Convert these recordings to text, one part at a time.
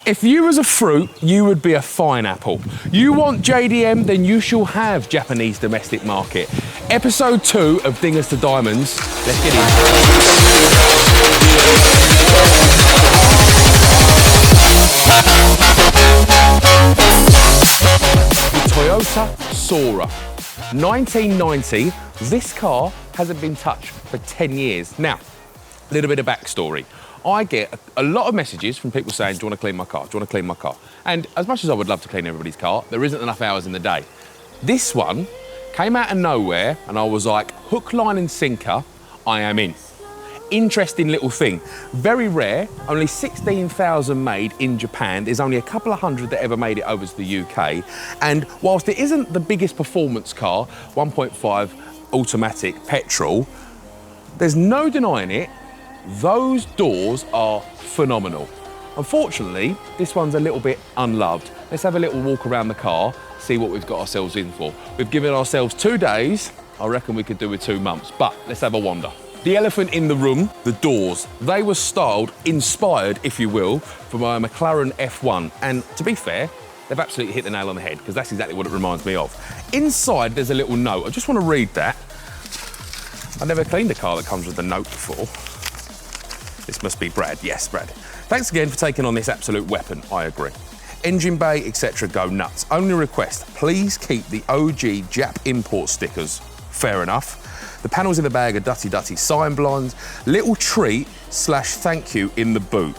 If you was a fruit, you would be a fine apple. You want JDM, then you shall have Japanese domestic market. Episode 2 of Dingers to Diamonds. Let's get in. The Toyota Sera. 1990, this car hasn't been touched for 10 years. Now, a little bit of backstory. I get a lot of messages from people saying, do you want to clean my car? Do you want to clean my car? And as much as I would love to clean everybody's car, there isn't enough hours in the day. This one came out of nowhere and I was like, hook, line and sinker, I am in. Interesting little thing. Very rare, only 16,000 made in Japan. There's only a couple of hundred that ever made it over to the UK. And whilst it isn't the biggest performance car, 1.5 automatic petrol, there's no denying it, those doors are phenomenal. Unfortunately, this one's a little bit unloved. Let's have a little walk around the car, see what we've got ourselves in for. We've given ourselves 2 days. I reckon we could do with 2 months, but let's have a wander. The elephant in the room, the doors. They were styled, inspired, if you will, from a McLaren F1. And to be fair, they've absolutely hit the nail on the head because that's exactly what it reminds me of. Inside, there's a little note. I just want to read that. I never cleaned a car that comes with a note before. This must be Brad. Yes, Brad. Thanks again for taking on this absolute weapon. I agree. Engine bay, etc. go nuts. Only request, please keep the OG Jap import stickers. Fair enough. The panels in the bag are dutty sign blinds. Little treat / thank you in the boot.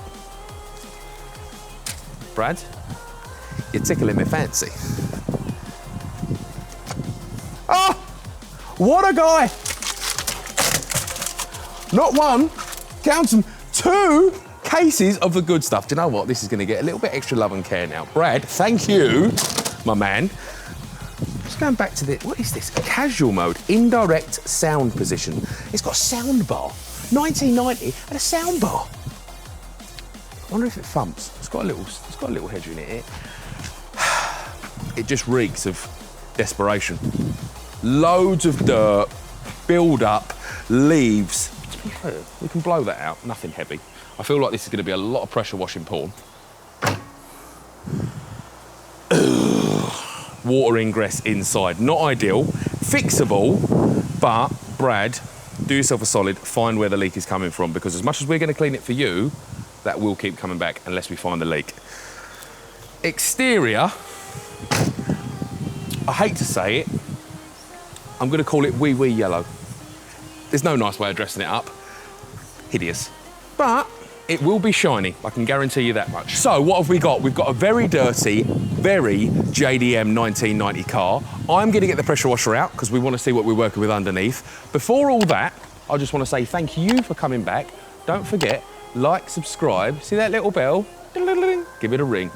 Brad, you're tickling me fancy. Oh, what a guy. Not one, count them, 2 cases of the good stuff. Do you know what? This is going to get a little bit extra love and care now. Brad, thank you, my man. Just going back to the, what is this? A casual mode, indirect sound position. It's got a sound bar. 1990 and a sound bar. I wonder if it thumps. It's got a little hedge in it. It just reeks of desperation. Loads of dirt, build up, leaves. We can blow that out, nothing heavy. I feel like this is going to be a lot of pressure washing porn. Water ingress inside, not ideal. Fixable, but Brad, do yourself a solid, find where the leak is coming from, because as much as we're going to clean it for you, that will keep coming back unless we find the leak. Exterior, I hate to say it, I'm going to call it wee yellow. There's no nice way of dressing it up. Hideous. But it will be shiny, I can guarantee you that much. So what have we got? We've got a very dirty, very JDM 1990 car. I'm going to get the pressure washer out because we want to see what we're working with underneath. Before all that, I just want to say thank you for coming back. Don't forget, like, subscribe. See that little bell? Give it a ring.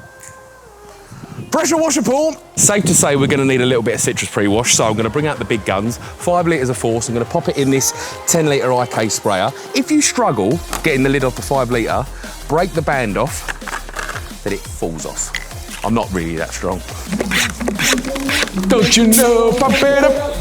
Pressure washer porn. Safe to say we're going to need a little bit of citrus pre-wash, so I'm going to bring out the big guns, 5 litres of force. I'm going to pop it in this 10 litre IK sprayer. If you struggle getting the lid off the 5 litre, break the band off, then it falls off. I'm not really that strong. Don't you know, pump it up.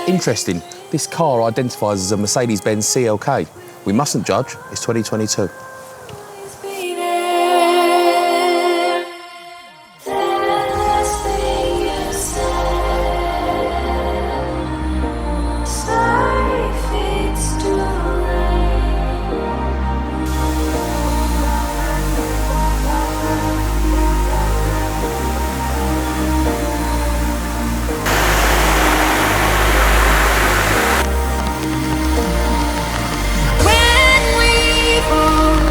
Interesting, this car identifies as a Mercedes-Benz CLK. We mustn't judge, it's 2022. When we've all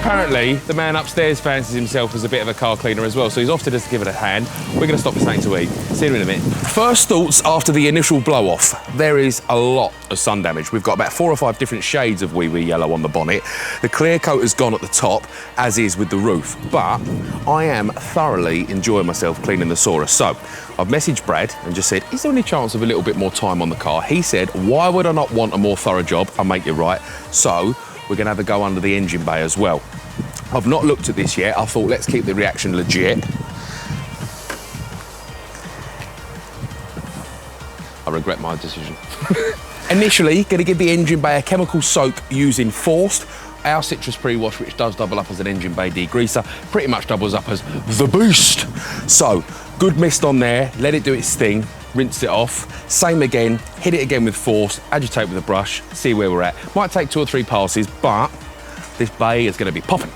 apparently the man upstairs fancies himself as a bit of a car cleaner as well, so he's offered us to give it a hand. We're going to stop for something to eat. See you in a minute. First thoughts after the initial blow-off. There is a lot of sun damage. We've got about 4 or 5 different shades of wee yellow on the bonnet. The clear coat has gone at the top, as is with the roof. But I am thoroughly enjoying myself cleaning the Sera. So I've messaged Brad and just said, is there any chance of a little bit more time on the car? He said, why would I not want a more thorough job? I'll make you right. So we're going to have a go under the engine bay as well. I've not looked at this yet. I thought, let's keep the reaction legit. I regret my decision. Initially, going to give the engine bay a chemical soak using Forced. Our citrus pre-wash, which does double up as an engine bay degreaser, pretty much doubles up as the beast. So, good mist on there, let it do its thing, rinse it off. Same again, hit it again with Force, agitate with a brush, see where we're at. Might take 2 or 3 passes, but this bay is going to be popping.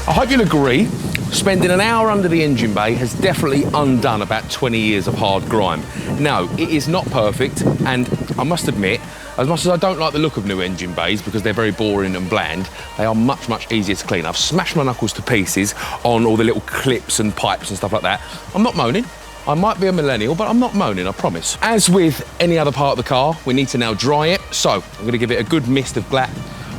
I hope you'll agree, spending an hour under the engine bay has definitely undone about 20 years of hard grime. Now, it is not perfect, and I must admit, as much as I don't like the look of new engine bays because they're very boring and bland, they are much, much easier to clean. I've smashed my knuckles to pieces on all the little clips and pipes and stuff like that. I'm not moaning. I might be a millennial, but I'm not moaning, I promise. As with any other part of the car, we need to now dry it. So I'm going to give it a good mist of black,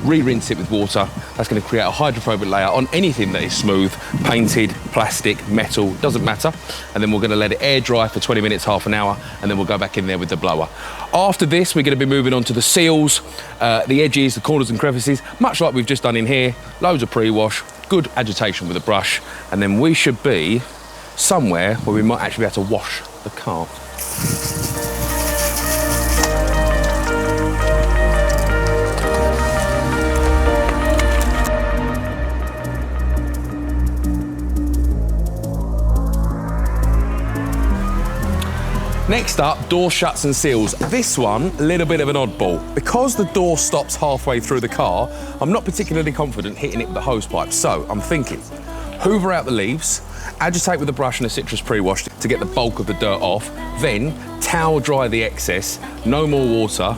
re-rinse it with water. That's going to create a hydrophobic layer on anything that is smooth, painted, plastic, metal, doesn't matter. And then we're going to let it air dry for 20 minutes, half an hour, and then we'll go back in there with the blower. After this, we're going to be moving on to the seals, the edges, the corners and crevices, much like we've just done in here. Loads of pre-wash, good agitation with a brush, and then we should be somewhere where we might actually be able to wash the car. Next up, door shuts and seals. This one, a little bit of an oddball. Because the door stops halfway through the car, I'm not particularly confident hitting it with the hose pipe. So I'm thinking, hoover out the leaves, agitate with a brush and a citrus pre-wash to get the bulk of the dirt off, then towel dry the excess, no more water,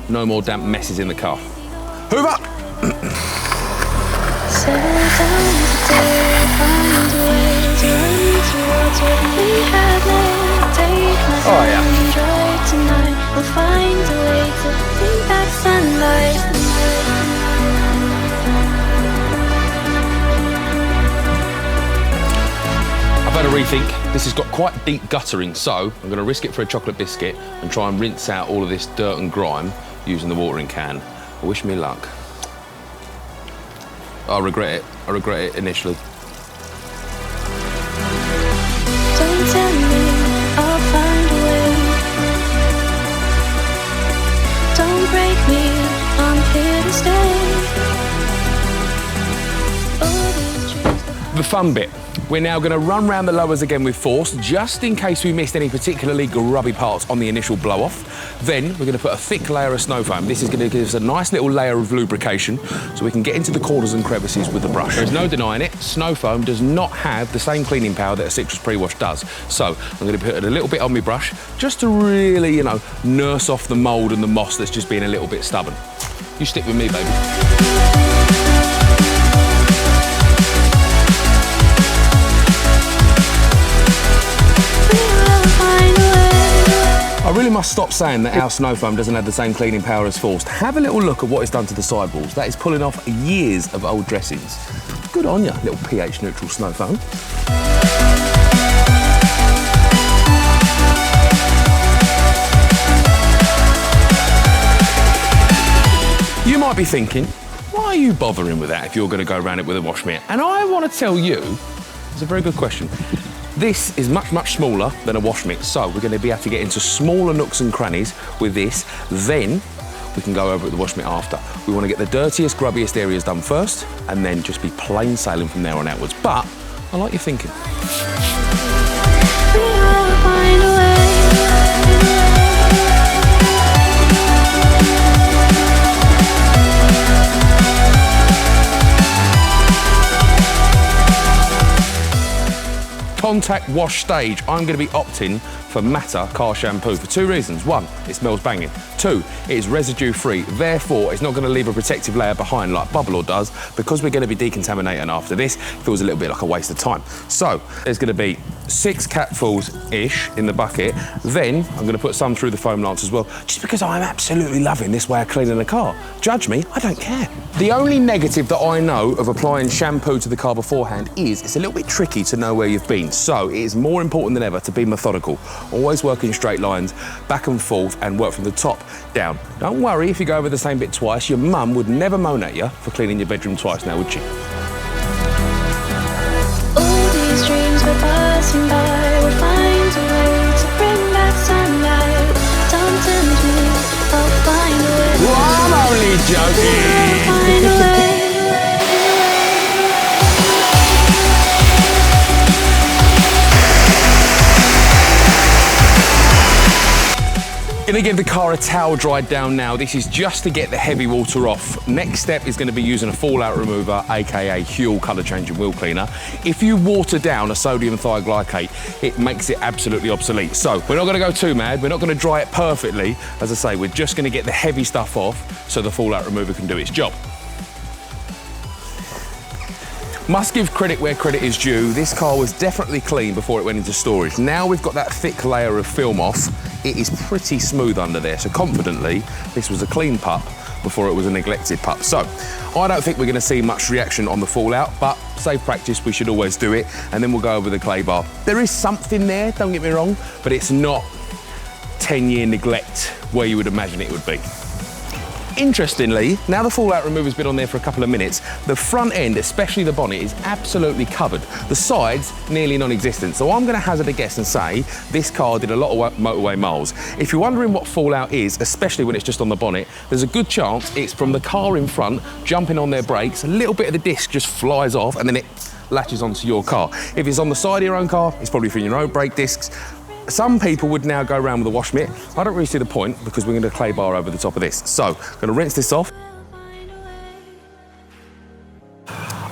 no more damp messes in the car. Hoover! Oh yeah. I've had a rethink. This has got quite deep guttering, so I'm going to risk it for a chocolate biscuit and try and rinse out all of this dirt and grime using the watering can. Wish me luck. I regret it. I regret it initially. Don't tell me I'll find a way. Don't break me, I'm here to stay. The fun bit. We're now going to run round the lowers again with Force, just in case we missed any particularly grubby parts on the initial blow-off. Then we're going to put a thick layer of snow foam. This is going to give us a nice little layer of lubrication so we can get into the corners and crevices with the brush. There's no denying it, snow foam does not have the same cleaning power that a citrus pre-wash does. So I'm going to put a little bit on my brush just to really, you know, nurse off the mould and the moss that's just being a little bit stubborn. You stick with me, baby. I really must stop saying that our snow foam doesn't have the same cleaning power as Forced. Have a little look at what it's done to the sidewalls. That is pulling off years of old dressings. Good on you, little pH neutral snow foam. You might be thinking, why are you bothering with that if you're going to go around it with a wash mitt? And I want to tell you, it's a very good question. This is much, much smaller than a wash mitt, so we're going to be able to get into smaller nooks and crannies with this. Then we can go over at the wash mitt after. We want to get the dirtiest, grubbiest areas done first, and then just be plain sailing from there on outwards. But I like your thinking. Contact wash stage. I'm going to be opting for Matter car shampoo for two reasons. One, it smells banging. Two, it is residue free. Therefore, it's not going to leave a protective layer behind like Bubble Or does. Because we're going to be decontaminating after this, it feels a little bit like a waste of time. So there's going to be 6 capfuls-ish in the bucket. Then I'm going to put some through the foam lance as well, just because I'm absolutely loving this way of cleaning the car. Judge me, I don't care. The only negative that I know of applying shampoo to the car beforehand is it's a little bit tricky to know where you've been. So it is more important than ever to be methodical. Always work in straight lines, back and forth, and work from the top down. Don't worry if you go over the same bit twice. Your mum would never moan at you for cleaning your bedroom twice now, would she? All these dreams we're passing by, we'll find a way to bring back sunlight. Don't tempt me, I'll find a way. Well, I'm only joking. I'll find a way. Gonna give the car a towel dry down now. This is just to get the heavy water off. Next step is gonna be using a fallout remover, AKA Huel colour changing wheel cleaner. If you water down a sodium thioglycate, it makes it absolutely obsolete. So we're not gonna go too mad. We're not gonna dry it perfectly. As I say, we're just gonna get the heavy stuff off so the fallout remover can do its job. Must give credit where credit is due. This car was definitely clean before it went into storage. Now we've got that thick layer of film off. It is pretty smooth under there. So confidently, this was a clean pup before it was a neglected pup. So I don't think we're gonna see much reaction on the fallout, but safe practice, we should always do it. And then we'll go over the clay bar. There is something there, don't get me wrong, but it's not 10-year neglect where you would imagine it would be. Interestingly, now the fallout remover's been on there for a couple of minutes, the front end, especially the bonnet, is absolutely covered. The sides, nearly non-existent. So I'm gonna hazard a guess and say this car did a lot of motorway miles. If you're wondering what fallout is, especially when it's just on the bonnet, there's a good chance it's from the car in front, jumping on their brakes, a little bit of the disc just flies off and then it latches onto your car. If it's on the side of your own car, it's probably from your own brake discs. Some people would now go around with a wash mitt. I don't really see the point because we're going to clay bar over the top of this. So, I'm going to rinse this off.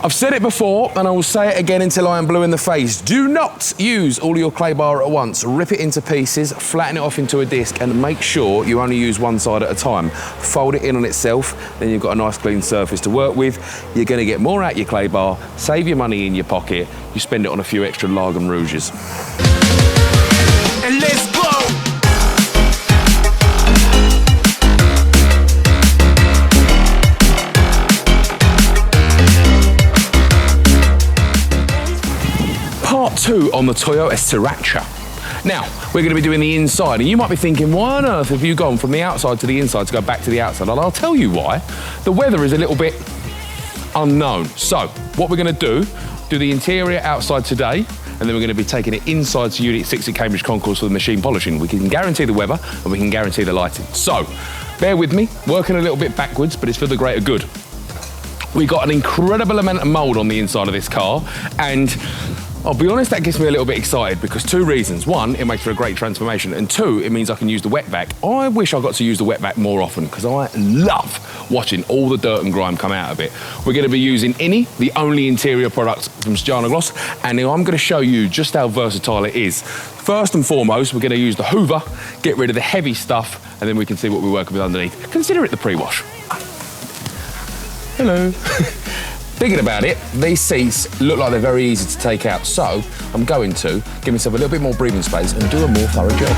I've said it before and I will say it again until I am blue in the face. Do not use all your clay bar at once. Rip it into pieces, flatten it off into a disc and make sure you only use one side at a time. Fold it in on itself, then you've got a nice clean surface to work with. You're going to get more out your clay bar, save your money in your pocket, you spend it on a few extra Lagen Rouges. And let's go! Part 2 on the Toyota Sera. Now, we're going to be doing the inside, and you might be thinking, why on earth have you gone from the outside to the inside to go back to the outside? And I'll tell you why. The weather is a little bit unknown. So, what we're going to do the interior outside today, and then we're going to be taking it inside to Unit 6 at Cambridge Concourse for the machine polishing. We can guarantee the weather and we can guarantee the lighting. So, bear with me, working a little bit backwards, but it's for the greater good. We got an incredible amount of mould on the inside of this car, and I'll be honest, that gets me a little bit excited because two reasons. One, it makes for a great transformation, and two, it means I can use the wet vac. I wish I got to use the wet vac more often because I love watching all the dirt and grime come out of it. We're going to be using Inni, the only interior product from Stjärna Gloss, and I'm going to show you just how versatile it is. First and foremost, we're going to use the hoover, get rid of the heavy stuff, and then we can see what we're working with underneath. Consider it the pre-wash. Hello. Thinking about it, these seats look like they're very easy to take out, so I'm going to give myself a little bit more breathing space and do a more thorough job.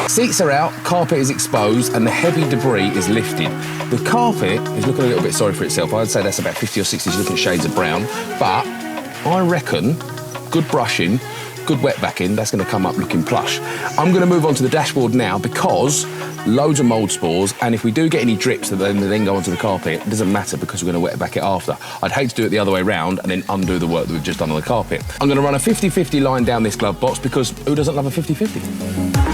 Seats are out, carpet is exposed, and the heavy debris is lifted. The carpet is looking a little bit sorry for itself. I'd say that's about 50 or 60 different shades of brown, but I reckon good brushing, good wet backing, that's going to come up looking plush. I'm going to move on to the dashboard now because loads of mould spores, and if we do get any drips that then go onto the carpet, it doesn't matter because we're going to wet back it after. I'd hate to do it the other way round and then undo the work that we've just done on the carpet. I'm going to run a 50-50 line down this glove box because who doesn't love a 50-50?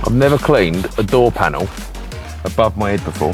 I've never cleaned a door panel above my head before.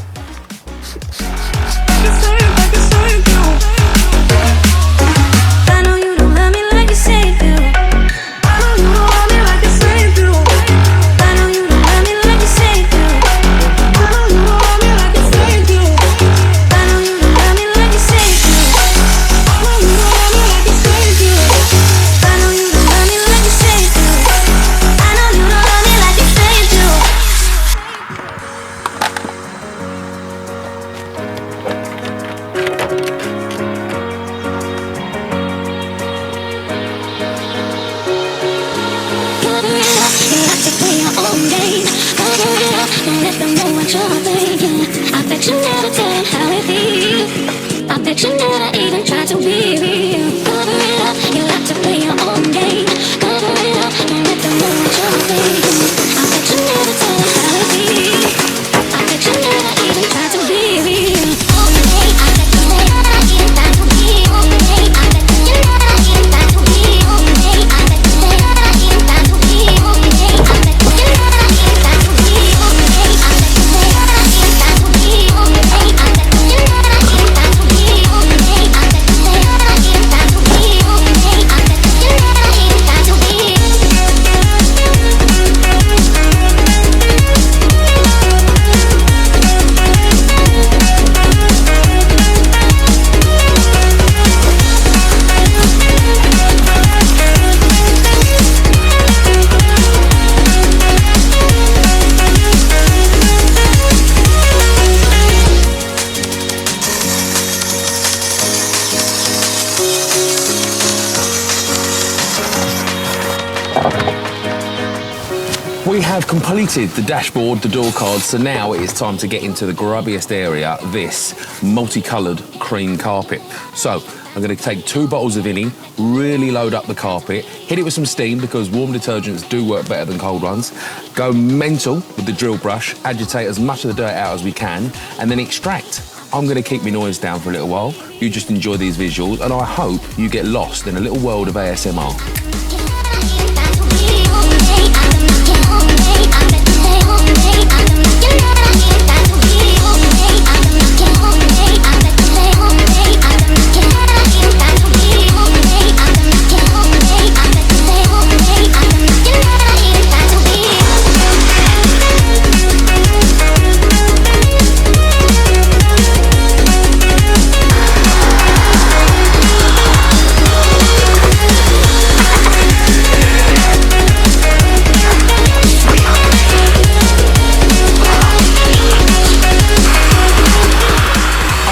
We have completed the dashboard, the door cards, so now it is time to get into the grubbiest area, this multicoloured cream carpet. So I'm going to take 2 bottles of Inni, really load up the carpet, hit it with some steam because warm detergents do work better than cold ones, go mental with the drill brush, agitate as much of the dirt out as we can, and then extract. I'm going to keep my noise down for a little while. You just enjoy these visuals, and I hope you get lost in a little world of ASMR.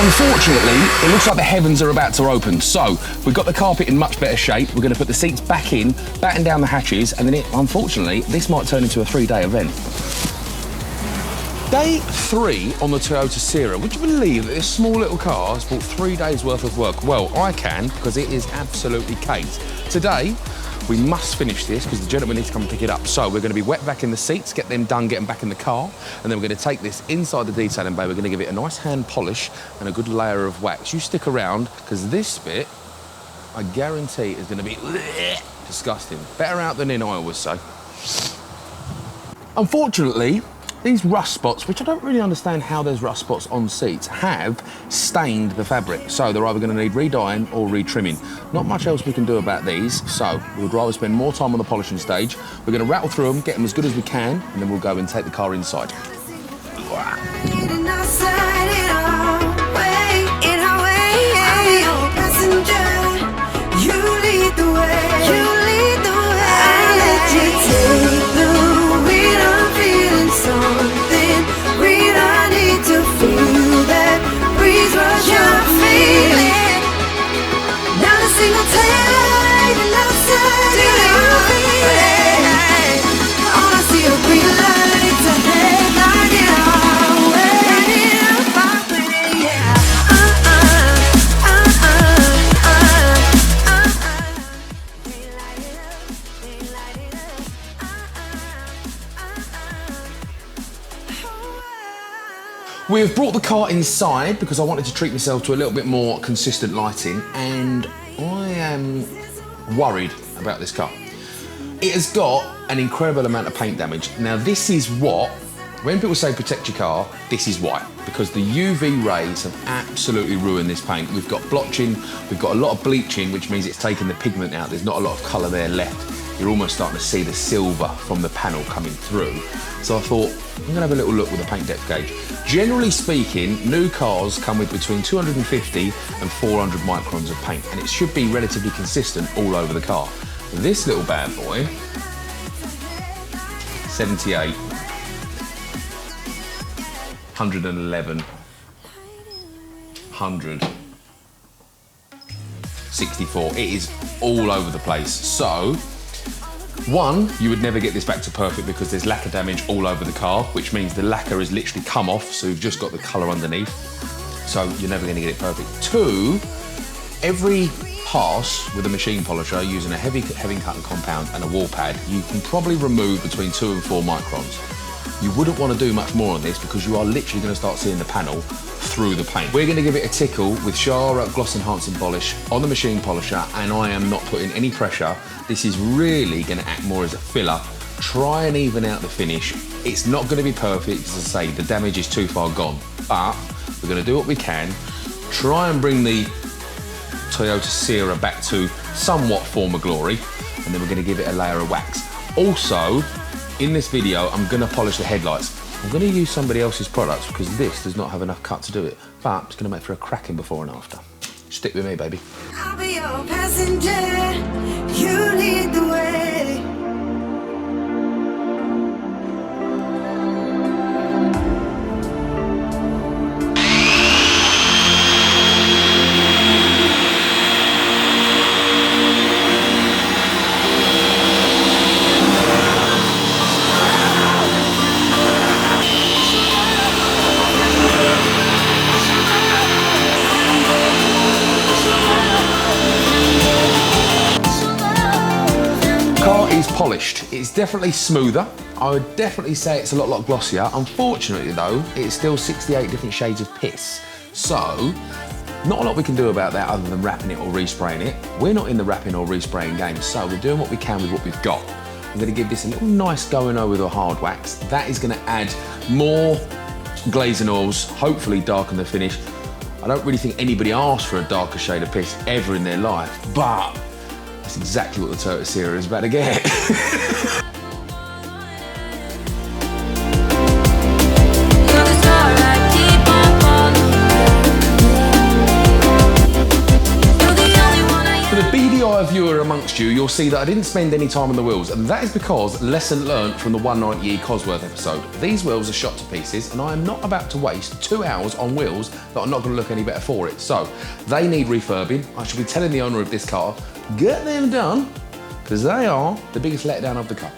Unfortunately, it looks like the heavens are about to open. So we've got the carpet in much better shape. We're going to put the seats back in, batten down the hatches, and then unfortunately, this might turn into a 3-day event. Day 3 on the Toyota Sera. Would you believe that this small little car has brought 3 days worth of work? Well, I can, because it is absolutely caked. Today, we must finish this because the gentleman needs to come and pick it up. So we're going to be wet back in the seats, get them done, get them back in the car, and then we're going to take this inside the detailing bay. We're going to give it a nice hand polish and a good layer of wax. You stick around because this bit, I guarantee, is going to be disgusting. Better out than in, I always say. Unfortunately, these rust spots, which I don't really understand how there's rust spots on seats, have stained the fabric. So they're either going to need re-dyeing or re-trimming. Not much else we can do about these, so we would rather spend more time on the polishing stage. We're going to rattle through them, get them as good as we can, and then we'll go and take the car inside. We've brought the car inside because I wanted to treat myself to a little bit more consistent lighting, and I am worried about this car. It has got an incredible amount of paint damage. Now this is what, when people say protect your car, this is why. Because the UV rays have absolutely ruined this paint. We've got blotching, we've got a lot of bleaching, which means it's taken the pigment out. There's not a lot of colour there left. You're almost starting to see the silver from the panel coming through. So I thought, I'm gonna have a little look with the paint depth gauge. Generally speaking, new cars come with between 250 and 400 microns of paint, and it should be relatively consistent all over the car. This little bad boy, 78, 111, 100, 64. It is all over the place. So, one, you would never get this back to perfect because there's lacquer damage all over the car, which means the lacquer has literally come off, so you've just got the colour underneath. So you're never going to get it perfect. Two, every pass with a machine polisher using a heavy cutting compound and a wall pad, you can probably remove between 2 and 4 microns. You wouldn't want to do much more on this because you are literally going to start seeing the panel through the paint. We're going to give it a tickle with Sera Gloss Enhancing Polish on the machine polisher, and I am not putting any pressure. This is really going to act more as a filler. Try and even out the finish. It's not going to be perfect, as I say, the damage is too far gone, but we're going to do what we can. Try and bring the Toyota Sera back to somewhat former glory, and then we're going to give it a layer of wax. Also, in this video, I'm going to polish the headlights. I'm going to use somebody else's products because this does not have enough cut to do it, but it's going to make for a cracking before and after. Stick with me, baby. I'll be your passenger, you lead the way. Polished. It's definitely smoother. I would definitely say it's a lot glossier. Unfortunately though, it's still 68 different shades of piss. So, not a lot we can do about that other than wrapping it or respraying it. We're not in the wrapping or respraying game, so we're doing what we can with what we've got. I'm gonna give this a little nice going over with a hard wax. That is gonna add more glazing oils, hopefully darken the finish. I don't really think anybody asked for a darker shade of piss ever in their life, but that's exactly what the Toyota Sera is about to get. For the BDI viewer amongst you, you'll see that I didn't spend any time on the wheels, and that is because lesson learnt from the 190E Cosworth episode. These wheels are shot to pieces, and I am not about to waste 2 hours on wheels that are not going to look any better for it. So, they need refurbing. I should be telling the owner of this car, get them done, because they are the biggest letdown of the car.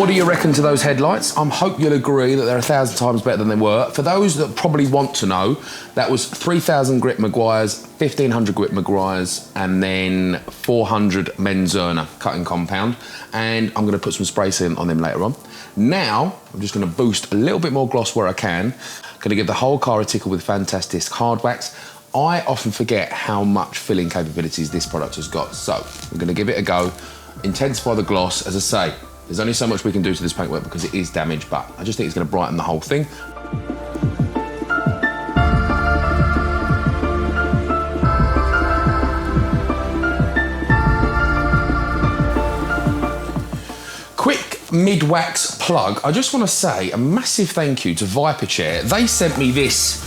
What do you reckon to those headlights? I hope you'll agree that they're 1,000 times better than they were. For those that probably want to know, that was 3,000 grit Maguires, 1,500 grit Maguires, and then 400 Menzerner cutting compound. And I'm going to put some spray sealant on them later on. Now, I'm just going to boost a little bit more gloss where I can. Going to give the whole car a tickle with fantastic hard wax. I often forget how much filling capabilities this product has got. So, I'm going to give it a go. Intensify the gloss, as I say. There's only so much we can do to this paintwork because it is damaged, but I just think it's going to brighten the whole thing. Quick mid-wax plug. I just want to say a massive thank you to Viper Chair. They sent me this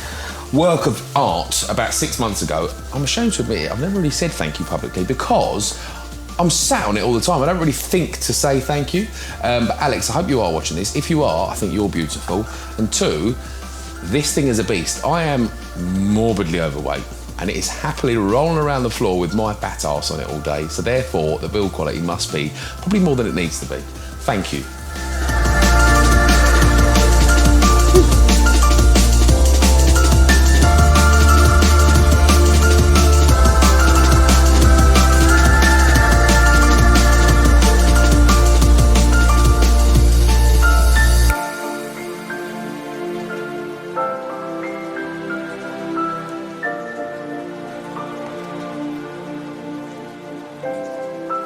work of art about 6 months ago. I'm ashamed to admit it, I've never really said thank you publicly because I'm sat on it all the time. I don't really think to say thank you. But Alex, I hope you are watching this. If you are, I think you're beautiful. And two, this thing is a beast. I am morbidly overweight and it is happily rolling around the floor with my bat arse on it all day. So therefore, the build quality must be probably more than it needs to be. Thank you.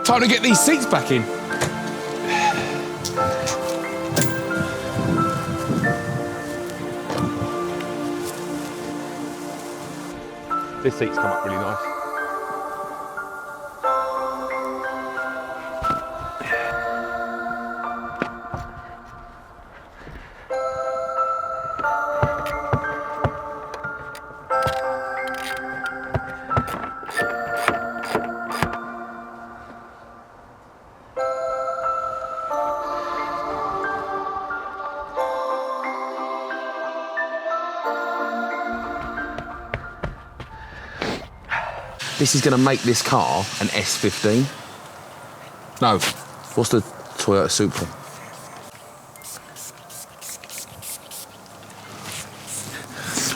Time to get these seats back in. This seat's come up really nice. This is going to make this car an S15. No, what's the Toyota Supra?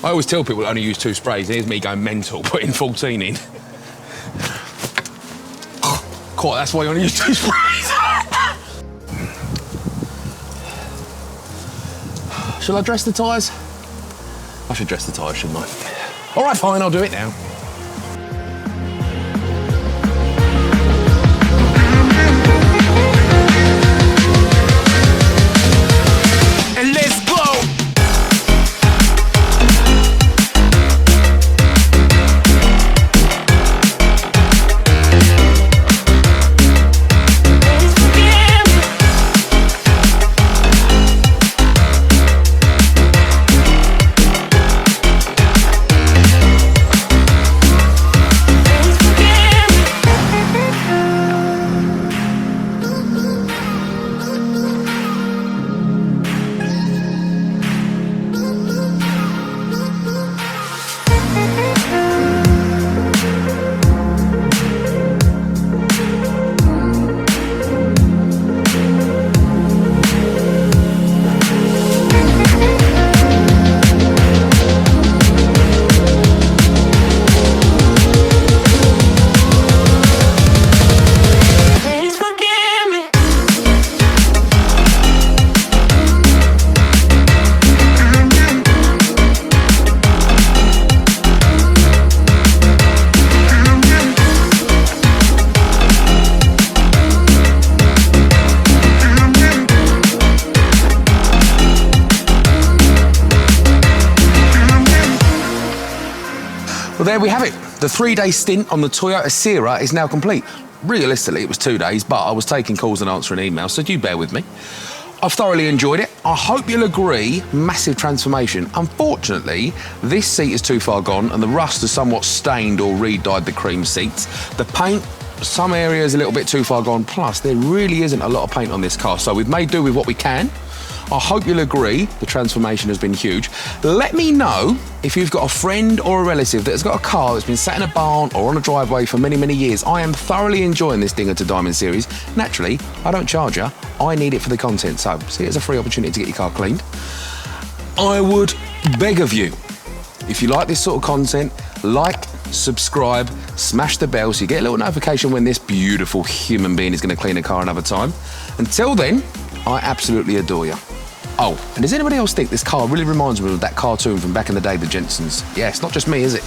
I always tell people only use 2 sprays. Here's me going mental, putting 14 in. Quite, that's why you only use 2 sprays. Shall I dress the tyres? I should dress the tyres, shouldn't I? All right, fine, I'll do it now. Well, there we have it. The 3-day stint on the Toyota Sera is now complete. Realistically, it was 2 days, but I was taking calls and answering emails, so do bear with me. I've thoroughly enjoyed it. I hope you'll agree, massive transformation. Unfortunately, this seat is too far gone and the rust has somewhat stained or re-dyed the cream seats. The paint, some areas a little bit too far gone, plus there really isn't a lot of paint on this car, so we've made do with what we can. I hope you'll agree the transformation has been huge. Let me know if you've got a friend or a relative that has got a car that's been sat in a barn or on a driveway for many, many years. I am thoroughly enjoying this Dinger to Diamond series. Naturally, I don't charge you. I need it for the content, so see it as a free opportunity to get your car cleaned. I would beg of you, if you like this sort of content, like, subscribe, smash the bell so you get a little notification when this beautiful human being is going to clean a car another time. Until then, I absolutely adore you. Oh, and does anybody else think this car really reminds me of that cartoon from back in the day, the Jensens? Yeah, it's not just me, is it?